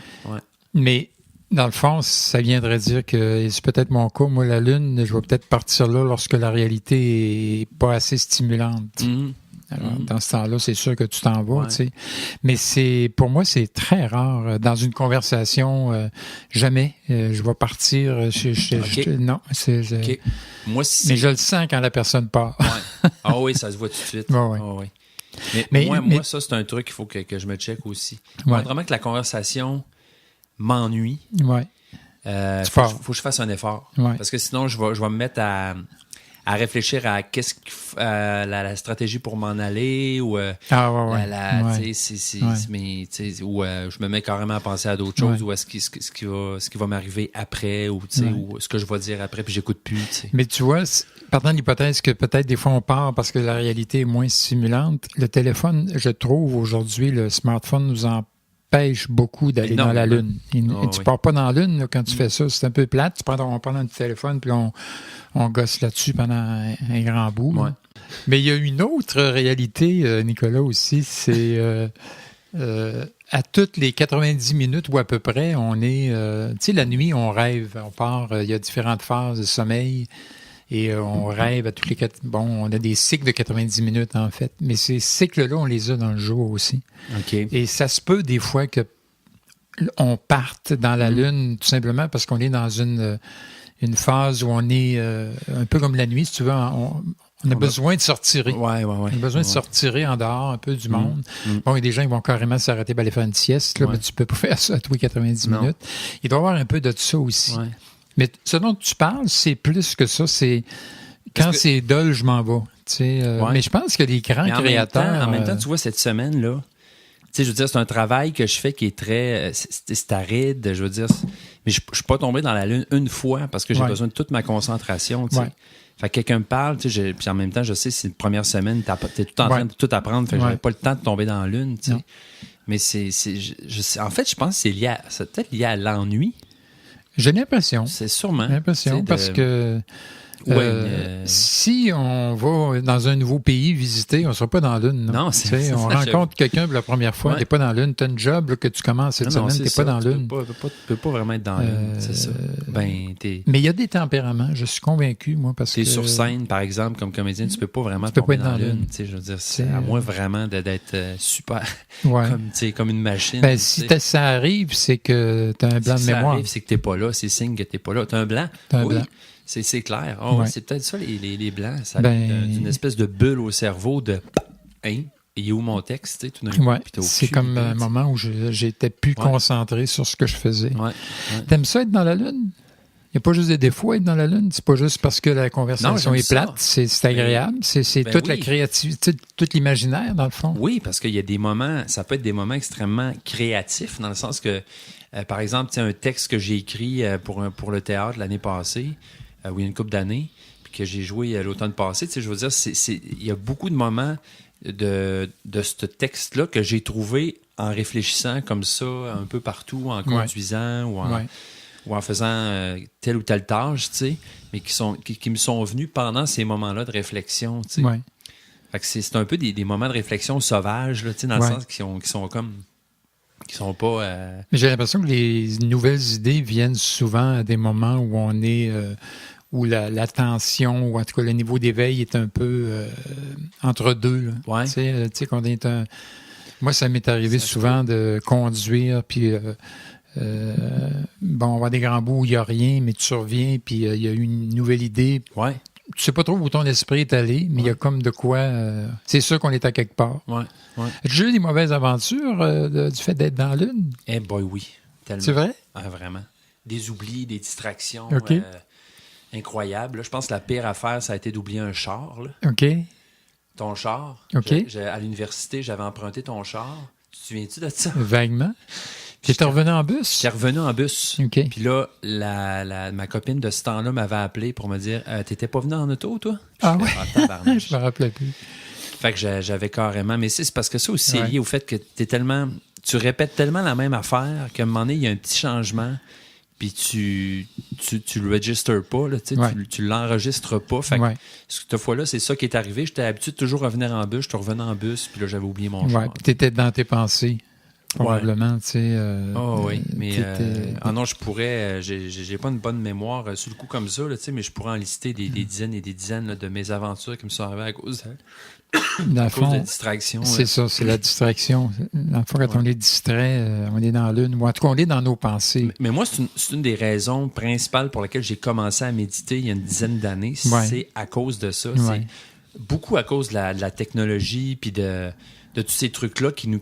B: Mais dans le fond, ça viendrait dire que c'est peut-être mon cas. Moi, la Lune, je vais peut-être partir là lorsque la réalité n'est pas assez stimulante.
A: Mm-hmm.
B: Alors, dans ce temps-là, c'est sûr que tu t'en vas, tu sais. Mais pour moi, c'est très rare. Dans une conversation, jamais je vais partir. Non,
A: OK. Moi,
B: mais je le sens quand la personne part.
A: Ouais. Ah oui, ça se voit tout de suite.
B: Ouais.
A: Ah oui. Mais moi, ça, c'est un truc qu'il faut que je me check aussi. Moi, vraiment que la conversation m'ennuie.
B: Ouais.
A: Faut que je fasse un effort.
B: Ouais.
A: Parce que sinon, je vais me mettre à réfléchir à la stratégie pour m'en aller ou ou je me mets carrément à penser à d'autres choses ou à ce qui va m'arriver après ou ce que je vais dire après puis j'écoute plus. T'sais.
B: Mais tu vois, partant de l'hypothèse que peut-être des fois on part parce que la réalité est moins stimulante, le téléphone, je trouve aujourd'hui, le smartphone nous empêche beaucoup d'aller dans la Lune. Tu pars pas dans la Lune là, quand tu fais ça. C'est un peu plate. On prend notre téléphone puis on gosse là-dessus pendant un grand bout.
A: Ouais.
B: Mais il y a une autre réalité, Nicolas, aussi. C'est à toutes les 90 minutes ou à peu près, on est... tu sais, la nuit, on rêve. On part, il y a différentes phases de sommeil. Et on rêve à toutes les... Bon, on a des cycles de 90 minutes, en fait. Mais ces cycles-là, on les a dans le jour aussi.
A: OK.
B: Et ça se peut, des fois, qu'on parte dans la Lune, tout simplement parce qu'on est dans une phase où on est un peu comme la nuit, si tu veux. On a besoin de sortir.
A: Ouais.
B: On a besoin de sortir en dehors un peu du monde. Bon, il y a des gens qui vont carrément s'arrêter pour aller faire une sieste, là, mais tu peux pas faire ça à tous les 90 minutes. Il doit y avoir un peu de ça aussi.
A: Ouais.
B: Mais ce dont tu parles, c'est plus que ça. C'est quand c'est dol, je m'en vais. Mais je pense que les grands créateurs...
A: En même temps, tu vois, cette semaine-là, tu sais, je veux dire, c'est un travail que je fais qui est très... C'est aride, je veux dire. Mais je suis pas tombé dans la Lune une fois parce que j'ai besoin de toute ma concentration, tu sais. Fait que quelqu'un me parle, tu sais, puis en même temps, je sais, c'est une première semaine, t'es tout en train de tout apprendre, fait que j'avais pas le temps de tomber dans la Lune, tu sais. Mais en fait, je pense que c'est peut-être lié à l'ennui.
B: J'ai l'impression.
A: C'est sûrement.
B: J'ai l'impression parce que si on va dans un nouveau pays visiter, on ne sera pas dans la Lune. Non, on rencontre quelqu'un pour la première fois, tu n'es pas dans la Lune. Tu as un job là, que tu commences cette semaine, tu n'es pas dans la Lune.
A: Tu ne peux pas vraiment être dans la Lune, c'est ça.
B: Mais il y a des tempéraments, je suis convaincu, moi, parce que...
A: Tu es sur scène, par exemple, comme comédien, tu ne peux pas vraiment tomber dans la Lune. Je veux dire, c'est à moins vraiment d'être super, comme une machine.
B: Ben, si ça arrive, c'est que tu as un blanc de mémoire. Si ça arrive,
A: c'est que tu n'es pas là, c'est signe que tu n'es pas là. Tu as un blanc.
B: Blanc.
A: C'est clair. C'est peut-être ça, les blancs. Ça a une espèce de bulle au cerveau de « Hein? Il est où mon texte? » tout d'un coup.
B: C'est comme un moment où j'étais plus concentré sur ce que je faisais. T'aimes ça être dans la Lune? Il n'y a pas juste des défauts à être dans la Lune. C'est pas juste parce que la conversation est plate. C'est agréable. C'est toute la créativité, tout l'imaginaire, dans le fond.
A: Oui, parce qu'il y a des moments, ça peut être des moments extrêmement créatifs, dans le sens que, par exemple, un texte que j'ai écrit pour le théâtre l'année passée, il y a une couple d'années, puis que j'ai joué l'automne passé, je veux dire, il y a beaucoup de moments de ce texte-là que j'ai trouvé en réfléchissant comme ça un peu partout, en conduisant ou en faisant telle ou telle tâche, mais qui me sont venus pendant ces moments-là de réflexion. Fait que c'est un peu des moments de réflexion sauvages, là, dans le sens qui sont comme... qui sont pas...
B: Mais j'ai l'impression que les nouvelles idées viennent souvent à des moments où on est... où la tension, ou en tout cas le niveau d'éveil est un peu entre deux. Tu sais, qu'on est un... Moi, ça m'est arrivé souvent de conduire, puis... on va des grands bouts où il n'y a rien, mais tu reviens, puis il y a une nouvelle idée. Tu sais pas trop où ton esprit est allé, mais il y a comme de quoi... c'est sûr qu'on est à quelque part. As-tu eu des mauvaises aventures du fait d'être dans la Lune?
A: Eh boy, oui. Tellement.
B: C'est vrai?
A: Ah, vraiment. Des oublis, des distractions incroyables. Là, je pense que la pire affaire, ça a été d'oublier un char. Là.
B: OK.
A: Ton char.
B: OK.
A: À l'université, j'avais emprunté ton char. Tu te souviens-tu de ça?
B: Vaguement. T'es revenu en bus?
A: J'étais revenu en bus.
B: OK.
A: Puis là, ma copine de ce temps-là m'avait appelé pour me dire t'étais pas venu en auto, toi?
B: Ah ouais? Je me rappelais plus.
A: Fait que j'avais carrément... Mais c'est parce que ça aussi est lié au fait que tu répètes tellement la même affaire qu'à un moment donné, il y a un petit changement, puis tu le registres pas, là, tu l'enregistres pas. Fait que cette fois-là, c'est ça qui est arrivé. J'étais habitué de toujours revenir en bus. Je te revenais en bus, puis là, j'avais oublié mon char.
B: Puis t'étais dans tes pensées. Probablement, tu sais.
A: Oui, mais non, je pourrais. J'ai pas une bonne mémoire sur le coup comme ça, là, mais je pourrais en lister des dizaines et des dizaines là, de mes aventures qui me sont arrivées à cause de distraction.
B: C'est ça, c'est la distraction. Dans le fond, quand on est distrait, on est dans la Lune, ou en tout cas, on est dans nos pensées.
A: Mais moi, c'est une des raisons principales pour lesquelles j'ai commencé à méditer il y a une dizaine d'années. C'est à cause de ça. C'est beaucoup à cause de la technologie, puis de tous ces trucs-là qui nous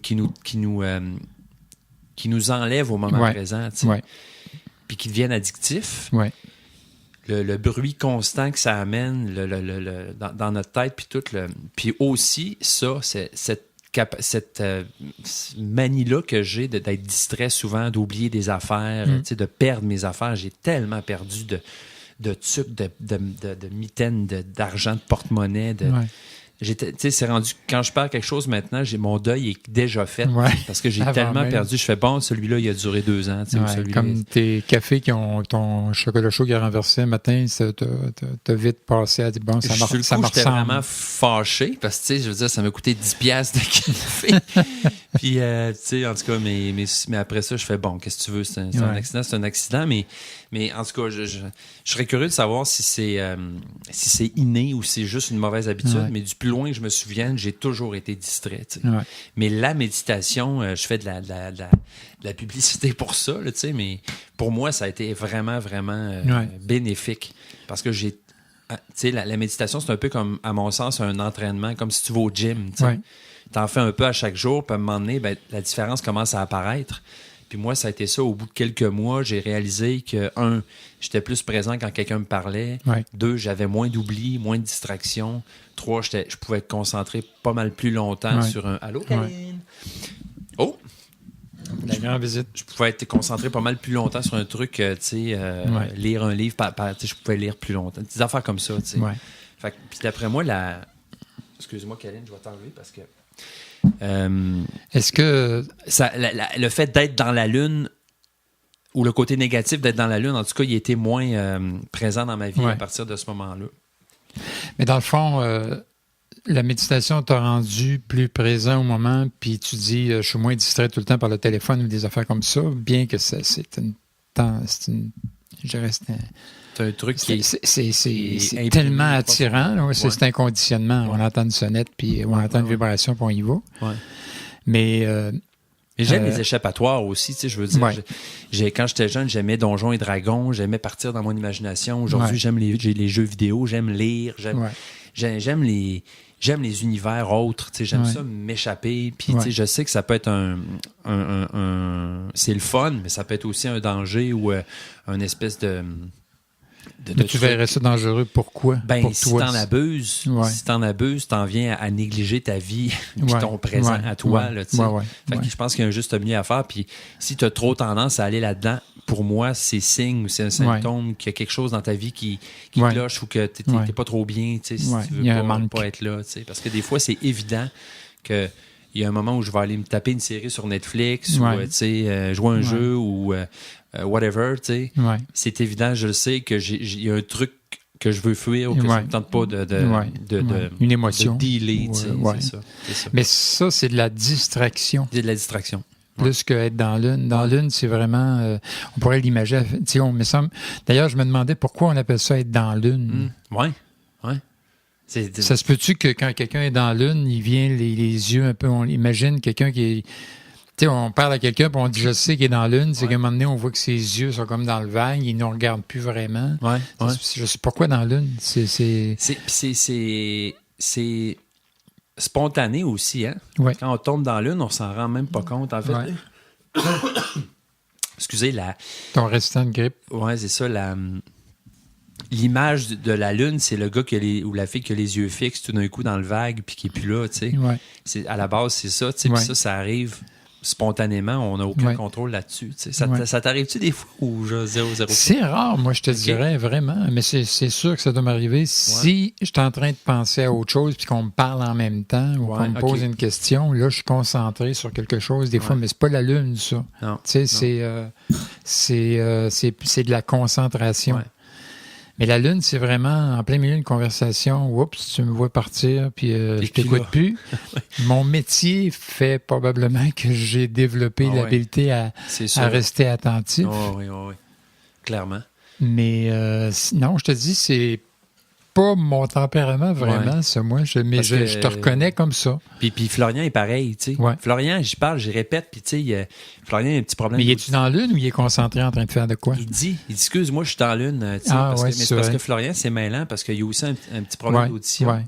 A: enlèvent au moment présent, puis qui deviennent addictifs. Le bruit constant que ça amène dans notre tête, puis tout. Puis aussi, ça, c'est cette manie-là que j'ai d'être distrait souvent, d'oublier des affaires, de perdre mes affaires. J'ai tellement perdu de trucs, de mitaines, d'argent, de porte-monnaie, c'est rendu, quand je perds quelque chose maintenant, mon deuil est déjà fait.
B: Ouais.
A: Parce que j'ai
B: Avant
A: tellement
B: même.
A: perdu. Je fais, bon, celui-là, il a duré 2 ans.
B: Ouais, comme tes cafés qui ont ton chocolat chaud qui a renversé un matin, ça t'a vite passé à dire, bon, ça me ressemble.
A: J'étais vraiment fâché parce que, je veux dire, ça m'a coûté 10$ de café. Puis, en tout cas, mais après ça, je fais, bon, qu'est-ce que tu veux? C'est un accident, c'est un accident. Mais en tout cas, je serais curieux de savoir si c'est inné ou si c'est juste une mauvaise habitude.
B: Ouais.
A: Mais du plus loin que je me souvienne, j'ai toujours été distrait.
B: Ouais.
A: Mais la méditation, je fais de la publicité pour ça, là, mais pour moi, ça a été vraiment, vraiment bénéfique. Parce que la méditation, c'est un peu comme, à mon sens, un entraînement, comme si tu vas au gym.
B: Ouais.
A: Tu en fais un peu à chaque jour, puis à un moment donné, la différence commence à apparaître. Puis moi, ça a été ça. Au bout de quelques mois, j'ai réalisé que, 1, j'étais plus présent quand quelqu'un me parlait.
B: Ouais.
A: 2, j'avais moins d'oubli, moins de distractions. 3, je pouvais être concentré pas mal plus longtemps sur un... Allô, Caroline? Oh!
B: La grande visite.
A: Je pouvais être concentré pas mal plus longtemps sur un truc, lire un livre, je pouvais lire plus longtemps. Des affaires comme ça, tu sais.
B: Ouais.
A: Fait que, puis d'après moi, excuse-moi, Caroline, je vais t'enlever parce que...
B: Est-ce que...
A: le fait d'être dans la Lune, ou le côté négatif d'être dans la Lune, en tout cas, il était moins présent dans ma vie à partir de ce moment-là.
B: Mais dans le fond, la méditation t'a rendu plus présent au moment, puis tu dis, je suis moins distrait tout le temps par le téléphone ou des affaires comme ça, bien que c'est
A: un truc qui
B: c'est tellement attirant. Là, c'est un conditionnement. On entend une sonnette, puis on entend une vibration, puis on y va.
A: Ouais.
B: Mais
A: j'aime les échappatoires aussi, tu sais, je veux dire. Ouais. Quand j'étais jeune, j'aimais Donjons et Dragons, j'aimais partir dans mon imagination. Aujourd'hui, j'aime les jeux vidéo, j'aime lire, j'aime les univers autres, tu sais, j'aime ça m'échapper. Puis, tu sais, je sais que ça peut être c'est le fun, mais ça peut être aussi un danger ou une espèce de
B: tu verrais ça dangereux. Pourquoi? Pour
A: si
B: toi,
A: t'en abuses, t'en viens à négliger ta vie puis ton présent à toi. Là, fait que je pense qu'il y a un juste milieu à faire. Puis si tu as trop tendance à aller là-dedans, pour moi, c'est signe ou c'est un symptôme qu'il y a quelque chose dans ta vie qui cloche ou que t'es pas trop bien, si tu veux pas être là. Parce que des fois, c'est évident que il y a un moment où je vais aller me taper une série sur Netflix ou jouer un jeu ou whatever, tu sais.
B: Ouais.
A: C'est évident, je le sais, qu'il y a un truc que je veux fuir ou que ça ne me tente pas
B: une émotion.
A: De dealer, tu sais. C'est ça.
B: Mais ça, c'est de la distraction.
A: C'est de la distraction.
B: Plus qu'être dans l'une. Dans l'une, c'est vraiment... on pourrait l'imaginer. D'ailleurs, je me demandais pourquoi on appelle ça être dans l'une.
A: Oui.
B: Ça se peut-tu que quand quelqu'un est dans l'une, il vient les yeux un peu... On imagine quelqu'un qui est... Tu sais, on parle à quelqu'un et on dit « je sais qu'il est dans l'une », c'est qu'à un moment donné, on voit que ses yeux sont comme dans le vague, il ne nous regarde plus vraiment. Je sais pourquoi dans l'une. C'est
A: spontané aussi, hein?
B: Ouais.
A: Quand on tombe dans l'une, on s'en rend même pas compte, en fait. Ouais. Excusez,
B: ton restant de grippe.
A: Ouais, c'est ça, l'image de la Lune, c'est le gars ou la fille qui a les yeux fixes tout d'un coup dans le vague puis qui est plus là, tu sais.
B: Ouais.
A: À la base, c'est ça, tu sais. Puis ça arrive spontanément, on n'a aucun contrôle là-dessus. Tu sais. Ça t'arrive-tu des fois ou 0-0?
B: C'est rare, moi, je te dirais, vraiment. Mais c'est sûr que ça doit m'arriver si je suis en train de penser à autre chose puis qu'on me parle en même temps ou qu'on me pose une question. Là, je suis concentré sur quelque chose des fois, mais c'est pas la Lune, ça. Tu sais, c'est de la concentration. Ouais. Mais la Lune, c'est vraiment en plein milieu d'une conversation. Oups, tu me vois partir, puis je t'écoute plus. Mon métier fait probablement que j'ai développé l'habileté à rester attentif.
A: Oui. Clairement.
B: Mais non, je te dis, c'est pas mon tempérament vraiment, ça, moi. Je te reconnais comme ça.
A: Puis Florian est pareil, tu sais. Ouais. Florian, j'y parle, j'y répète, puis tu sais, Florian a un petit problème.
B: Mais es-tu dans l'une ou il est concentré en train de faire de quoi?
A: Il dit excuse-moi, je suis dans l'une, tu sais, parce que Florian, c'est mêlant, parce qu'il y a aussi un petit problème d'audition. Ouais.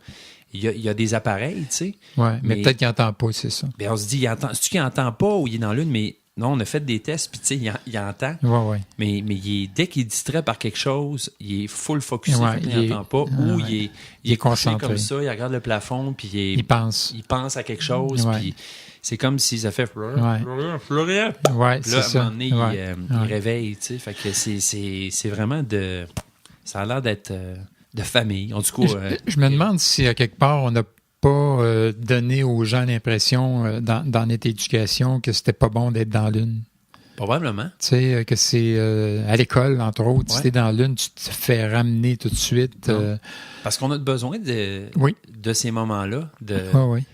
A: Il y a des appareils, tu sais.
B: Oui, mais peut-être qu'il n'entend pas, c'est ça.
A: Bien, on se dit, c'est-tu qu'il n'entend pas ou il est dans l'une, mais... Non, on a fait des tests, puis tu sais, il entend.
B: Ouais.
A: Mais dès qu'il est distrait par quelque chose, il est full focusé, il n'entend pas. Ou il est concentré comme ça, il regarde le plafond, puis il pense à quelque chose, puis c'est comme s'il a fait Florian.
B: Ouais, c'est ça.
A: À un moment donné, il réveille, tu sais. Fait que c'est vraiment ça a l'air d'être de famille. En tout cas,
B: je me demande si à quelque part, on a pas donné aux gens l'impression, dans notre éducation, que c'était pas bon d'être dans l'une.
A: Probablement.
B: Tu sais, que c'est à l'école, entre autres,
A: Ouais.
B: si t'es dans l'une, tu te fais ramener tout de suite.
A: Parce qu'on a besoin de ces moments-là
B: Oui.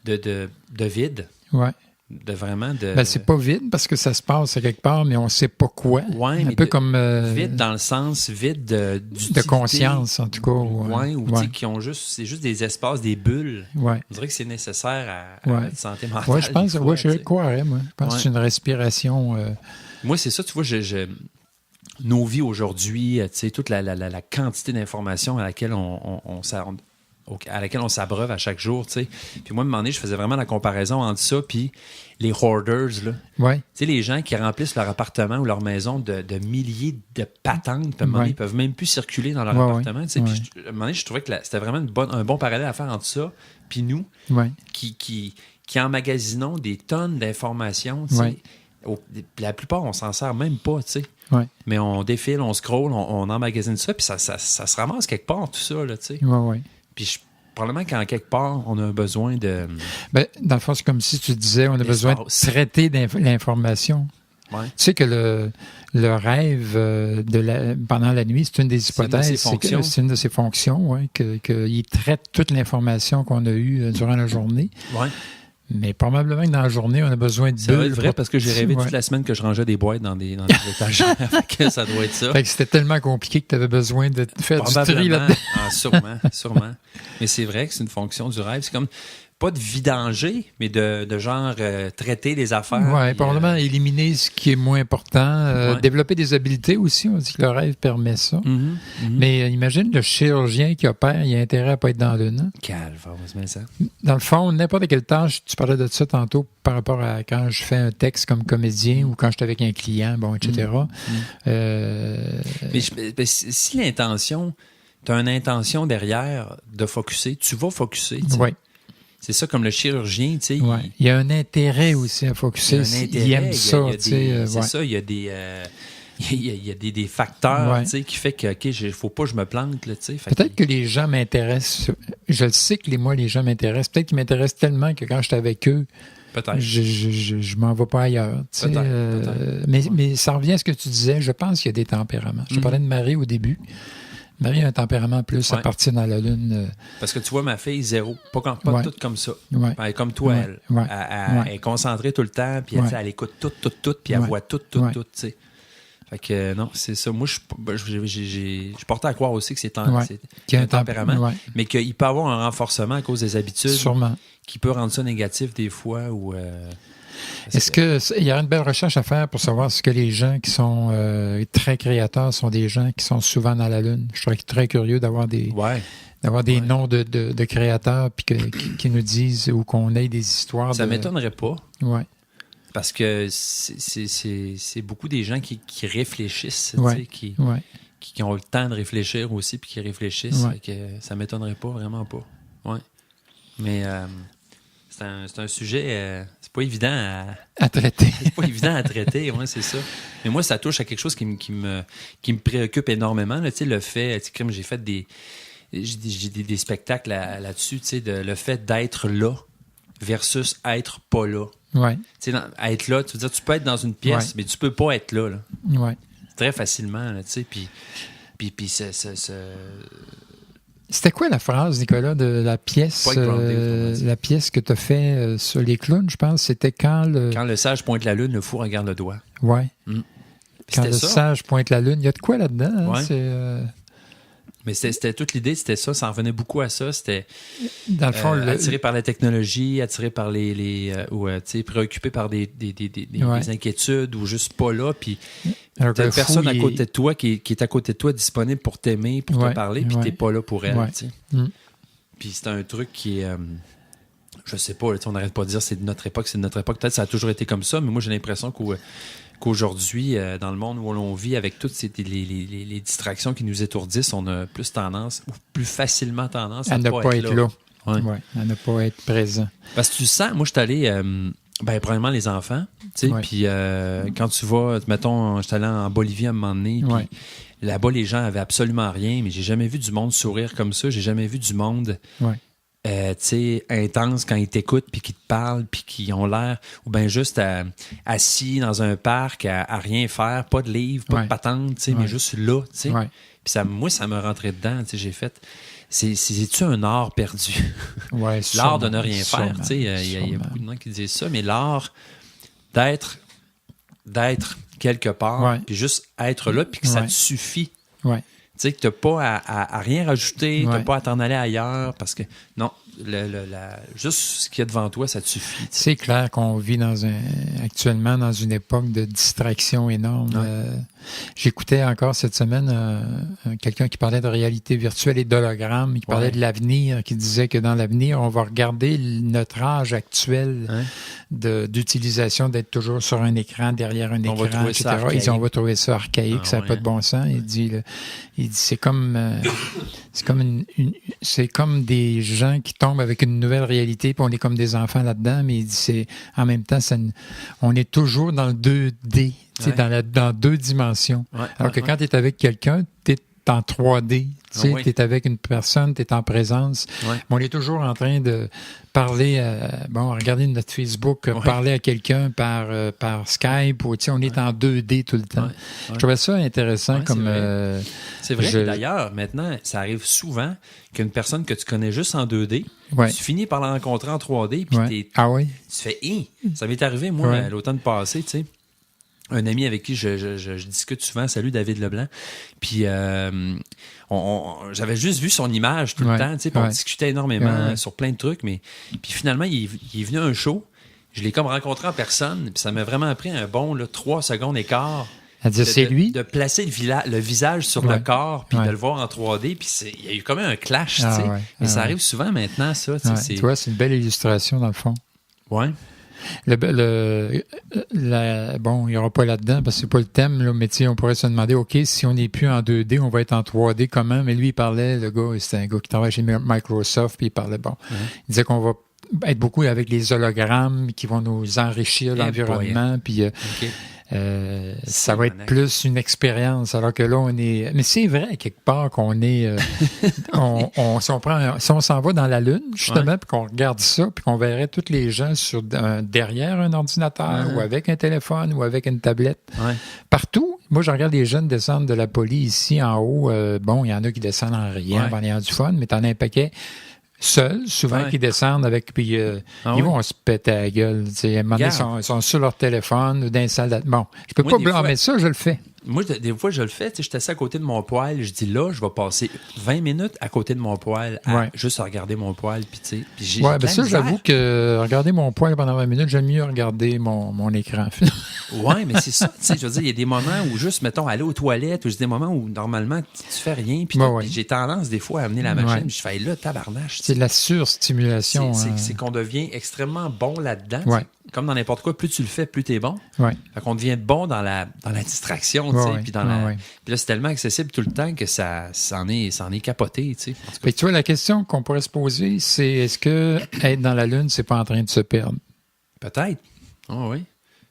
A: de vide,
B: Ouais.
A: de vraiment de...
B: Ben, c'est pas vide parce que ça se passe à quelque part, mais on sait pas quoi.
A: Ouais,
B: un
A: mais
B: peu comme...
A: vide dans le sens vide
B: de conscience, en tout cas.
A: Ou tu sais, qui ont juste... C'est juste des espaces, des bulles.
B: Ouais.
A: On dirait que c'est nécessaire à notre santé mentale.
B: Oui, je pense,
A: des fois,
B: je croirais, moi. Je pense que c'est une respiration...
A: Moi, c'est ça, tu vois, nos vies aujourd'hui, tu sais, toute la quantité d'informations à laquelle à laquelle on s'abreuve à chaque jour, tu sais. Puis moi, à un moment donné, je faisais vraiment la comparaison entre ça puis les hoarders, là.
B: Ouais.
A: Tu sais, les gens qui remplissent leur appartement ou leur maison de milliers de patentes, puis à un moment donné, ils peuvent même plus circuler dans leur appartement, tu sais. Puis à un moment donné, je trouvais que c'était vraiment un bon parallèle à faire entre ça puis nous, qui emmagasinons des tonnes d'informations, tu sais. La plupart, on s'en sert même pas, tu sais.
B: Ouais.
A: Mais on défile, on scrolle, on emmagasine ça, puis ça se ramasse quelque part, tout ça, là, tu sais.
B: Oui.
A: Puis probablement qu'en quelque part, on a besoin de...
B: Ben, dans le fond, c'est comme si tu disais, on a besoin de traiter l'information.
A: Ouais.
B: Tu sais que le rêve pendant la nuit, c'est une des hypothèses. C'est une de ses fonctions, ouais, qu'il traite toute l'information qu'on a eue durant la journée.
A: Ouais.
B: Mais probablement que dans la journée, on a besoin de bulles.
A: Ça doit être vrai parce que j'ai rêvé toute la semaine que je rangeais des boîtes dans des étagères. Ça doit être ça.
B: Fait que c'était tellement compliqué que tu avais besoin de faire du tri là-dedans.
A: Sûrement. Mais c'est vrai que c'est une fonction du rêve. C'est comme pas de vidanger, mais de genre traiter les affaires.
B: Oui, probablement éliminer ce qui est moins important. Développer des habiletés aussi. On dit que le rêve permet ça. Mais imagine le chirurgien qui opère, il a intérêt à ne pas être dans l'une. Hein?
A: Calvaire, on se met ça.
B: Dans le fond, n'importe quelle tâche, tu parlais de ça tantôt par rapport à quand je fais un texte comme comédien ou quand je suis avec un client, etc.
A: Mais si l'intention, tu as une intention derrière de focusser, tu vas focusser.
B: Oui.
A: C'est ça, comme le chirurgien, tu sais.
B: Il y a un intérêt aussi à focusser. Il aime ça, tu sais.
A: C'est ça, il y a des... Il y a des facteurs qui fait que il faut pas que je me plante. Là,
B: peut-être que les gens m'intéressent. Je le sais que les gens m'intéressent. Peut-être qu'ils m'intéressent tellement que quand je suis avec eux,
A: peut-être.
B: Je m'en vais pas ailleurs. Peut-être. Mais ça revient à ce que tu disais. Je pense qu'il y a des tempéraments. Je parlais de Marie au début. Marie a un tempérament plus à partir dans la lune.
A: Parce que tu vois, ma fille, zéro. Pas toute comme ça. Elle est comme toi, elle. Elle est concentrée tout le temps, puis elle écoute tout, puis elle voit tout, tu sais. Fait que non, c'est ça. Moi, je portais à croire aussi que c'est qu'il y a un tempérament, mais qu'il peut y avoir un renforcement à cause des habitudes.
B: Sûrement.
A: Qui peut rendre ça négatif des fois. Ou,
B: est-ce qu'il y a une belle recherche à faire pour savoir ce que les gens qui sont très créateurs sont des gens qui sont souvent dans la Lune? Je serais très curieux d'avoir des noms de créateurs puis qui nous disent ou qu'on ait des histoires.
A: Ça m'étonnerait pas.
B: Ouais.
A: Parce que c'est beaucoup des gens qui réfléchissent, qui ont le temps de réfléchir aussi, puis qui réfléchissent. Fait que ça ne m'étonnerait pas, vraiment pas. Ouais. Mais c'est un sujet, c'est pas évident
B: à traiter.
A: C'est pas évident à traiter, c'est ça. Mais moi, ça touche à quelque chose qui me préoccupe énormément. Là, le fait, j'ai fait des spectacles là-dessus, le fait d'être là versus être pas là.
B: Ouais.
A: Être là, tu veux dire, tu peux être dans une pièce, mais tu peux pas être là.
B: Ouais.
A: Très facilement, puis
B: C'était quoi la phrase, Nicolas, de la pièce la pièce que tu as fait sur les clowns, je pense, c'était quand
A: le sage pointe la lune, le fou regarde le doigt.
B: Ouais. Quand le sage pointe la lune, il y a de quoi là-dedans?
A: Hein, mais c'était toute l'idée, c'était ça. Ça en revenait beaucoup à ça. C'était
B: dans le fond,
A: attiré par la technologie, attiré par ou préoccupé par des inquiétudes ou juste pas là. Puis t'as une personne à côté de toi qui est à côté de toi disponible pour t'aimer, pour te parler, puis t'es pas là pour elle. Puis c'est un truc qui est... je sais pas, on n'arrête pas de dire c'est de notre époque. Peut-être ça a toujours été comme ça, mais moi j'ai l'impression qu'aujourd'hui, dans le monde où l'on vit, avec toutes les distractions qui nous étourdissent, on a plus tendance, ou plus facilement tendance à ne pas être là.
B: Ouais, à ne pas être présent.
A: Parce que tu sens, moi, je suis allé, premièrement, les enfants, tu sais, puis quand tu vas, mettons, je suis allé en Bolivie à un moment donné, puis là-bas, les gens avaient absolument rien, mais j'ai jamais vu du monde sourire comme ça, j'ai jamais vu du monde intenses quand ils t'écoutent, puis qui te parlent, puis qui ont l'air, ou bien juste assis dans un parc à rien faire, pas de livre, pas de patente, mais juste là. Puis moi, ça me rentrait dedans. J'ai fait... C'est-tu un art perdu?
B: Ouais,
A: l'art de ne rien faire. Il y a beaucoup de gens qui disent ça, mais l'art d'être quelque part, puis juste être là, puis que ça te suffit.
B: Ouais.
A: Tu sais, que tu n'as pas à rien rajouter, tu n'as pas à t'en aller ailleurs, parce que non, juste ce qu'il y a devant toi, ça te suffit. T'sais.
B: C'est clair qu'on vit actuellement dans une époque de distraction énorme. J'écoutais encore cette semaine quelqu'un qui parlait de réalité virtuelle et d'hologramme, qui parlait de l'avenir, qui disait que dans l'avenir, on va regarder notre âge actuel d'utilisation, d'être toujours sur un écran, derrière un écran, etc. Il dit, on va trouver ça archaïque, ça n'a pas de bon sens. Il dit c'est comme des gens qui tombent avec une nouvelle réalité, puis on est comme des enfants là-dedans, mais il dit en même temps, on est toujours dans le 2D, dans 2 dimensions. Alors que quand tu es avec quelqu'un, tu es en 3D. Tu es avec une personne, tu es en présence. Mais on est toujours en train de parler, regarder notre Facebook, parler à quelqu'un par Skype. Ou, on est en 2D tout le temps. Je trouvais ça intéressant.
A: C'est vrai. D'ailleurs, maintenant, ça arrive souvent qu'une personne que tu connais juste en 2D, tu finis par la rencontrer en 3D, puis tu fais « Ça m'est arrivé, moi, l'automne passé, tu sais. Un ami avec qui je discute souvent, salut David Leblanc, puis j'avais juste vu son image tout le temps, tu sais, on discutait énormément sur plein de trucs, mais puis finalement, il est venu à un show, je l'ai comme rencontré en personne, puis ça m'a vraiment pris un bon 3 secondes et quart de placer le visage sur le corps, puis de le voir en 3D, puis il y a eu comme un clash, tu sais, mais ça arrive souvent maintenant, ça.
B: Tu vois, c'est une belle illustration dans le fond.
A: Ouais.
B: Il n'y aura pas là-dedans parce que c'est pas le thème, là, mais on pourrait se demander, OK, si on n'est plus en 2D, on va être en 3D comment? Mais lui, il parlait, le gars, c'était un gars qui travaille chez Microsoft, puis il parlait, il disait qu'on va être beaucoup avec les hologrammes qui vont nous enrichir l'environnement, puis ça va être plus une expérience, alors que là, on est... Mais c'est vrai, quelque part, qu'on est... si on s'en va dans la Lune, justement, puis qu'on regarde ça, puis qu'on verrait tous les gens derrière un ordinateur, ou avec un téléphone, ou avec une tablette. Partout. Moi, je regarde les jeunes descendre de la police ici, en haut. Il y en a qui descendent en riant, en ayant du fun, mais t'en as un paquet... seuls, souvent, qui descendent avec, puis ils vont se péter la gueule. À un moment donné, ils sont sur leur téléphone ou dans une salle d'attente. Bon, je peux pas blâmer ça, je le fais.
A: Moi, des fois, je le fais. Je suis assis à côté de mon poêle. Je dis là, je vais passer 20 minutes à côté de mon poêle juste à regarder mon poêle. Puis
B: ça, j'avoue que regarder mon poêle pendant 20 minutes, j'aime mieux regarder mon écran.
A: Oui, mais c'est ça. Je veux dire, il y a des moments où juste, mettons, aller aux toilettes, ou des moments où normalement, tu fais rien. Puis j'ai tendance, des fois, à amener la machine. Puis je fais là, tabarnache.
B: C'est de la surstimulation.
A: C'est qu'on devient extrêmement bon là-dedans. Comme dans n'importe quoi, plus tu le fais, plus tu es bon. Fait qu'on devient bon dans la distraction. Puis là, c'est tellement accessible tout le temps que ça en est capoté.
B: Fait que tu vois, la question qu'on pourrait se poser, c'est est-ce que être dans la Lune, c'est pas en train de se perdre?
A: Peut-être. Oui.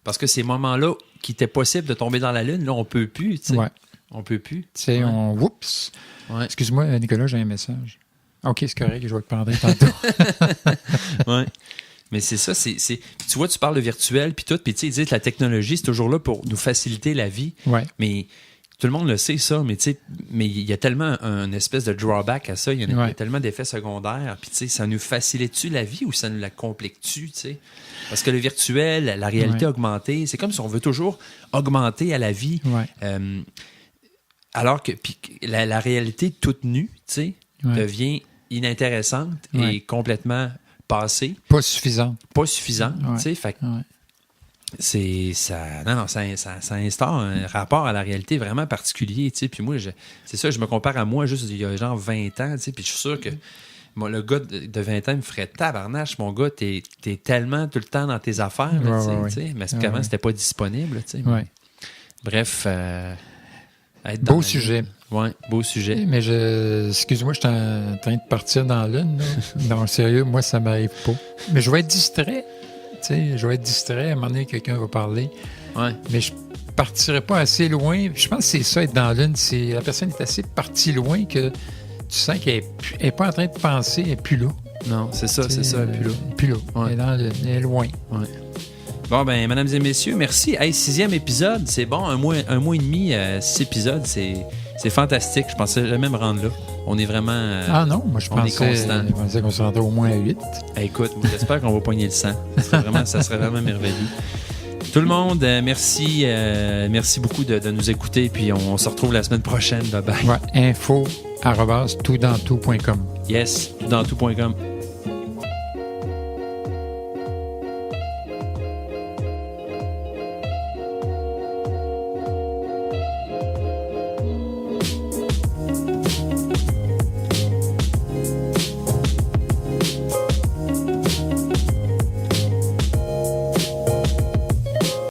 A: Parce que ces moments-là qui étaient possibles de tomber dans la Lune, là, on peut plus. On peut plus.
B: Oups! Excuse-moi, Nicolas, j'ai un message. OK, c'est correct, je vais te prendre tantôt.
A: Mais c'est ça, tu vois, tu parles de virtuel, puis tout, puis tu sais, ils disent que la technologie, c'est toujours là pour nous faciliter la vie. Mais tout le monde le sait, ça, mais il y a tellement un espèce de drawback à ça, il y a tellement d'effets secondaires, puis tu sais, ça nous facilite-tu la vie ou ça nous la complique-tu, tu sais? Parce que le virtuel, la réalité augmentée, c'est comme si on veut toujours augmenter à la vie. Alors que la réalité toute nue, tu sais, devient inintéressante et complètement passée.
B: Pas suffisante.
A: Tu sais, fait ça instaure un rapport à la réalité vraiment particulier, tu sais. Puis moi, c'est ça, je me compare à moi juste il y a genre 20 ans, tu sais, puis je suis sûr que le gars de 20 ans me ferait tabarnache, mon gars, t'es tellement tout le temps dans tes affaires, tu sais, mais qu'avant, c'était pas disponible, tu sais. Bref,
B: beau sujet.
A: Oui, beau sujet.
B: Mais excuse-moi, je suis en train de partir dans la Lune. Non, sérieux, moi, ça m'arrive pas. Mais je vais être distrait. À un moment donné, quelqu'un va parler. Mais je partirai pas assez loin. Je pense que c'est ça, être dans la Lune. La personne est assez partie loin que tu sens qu'elle n'est pas en train de penser, elle n'est plus là.
A: Non, c'est ça, plus là.
B: Plus là.
A: Ouais.
B: Elle est loin.
A: Ouais. Bon, ben, mesdames et messieurs, merci. Hey, 6e épisode, c'est bon. Un mois et demi, 6 épisodes, c'est fantastique. Je pensais jamais me rendre là. On est vraiment...
B: non, moi je pensais qu'on se rendait au moins à 8.
A: Hey, écoute, j'espère qu'on va pogner le 100. Ça serait vraiment merveilleux. Tout le monde, merci beaucoup de nous écouter. Puis on se retrouve la semaine prochaine. Bye bye.
B: Ouais, info@toutdantout.com.
A: Yes, toutdantout.com.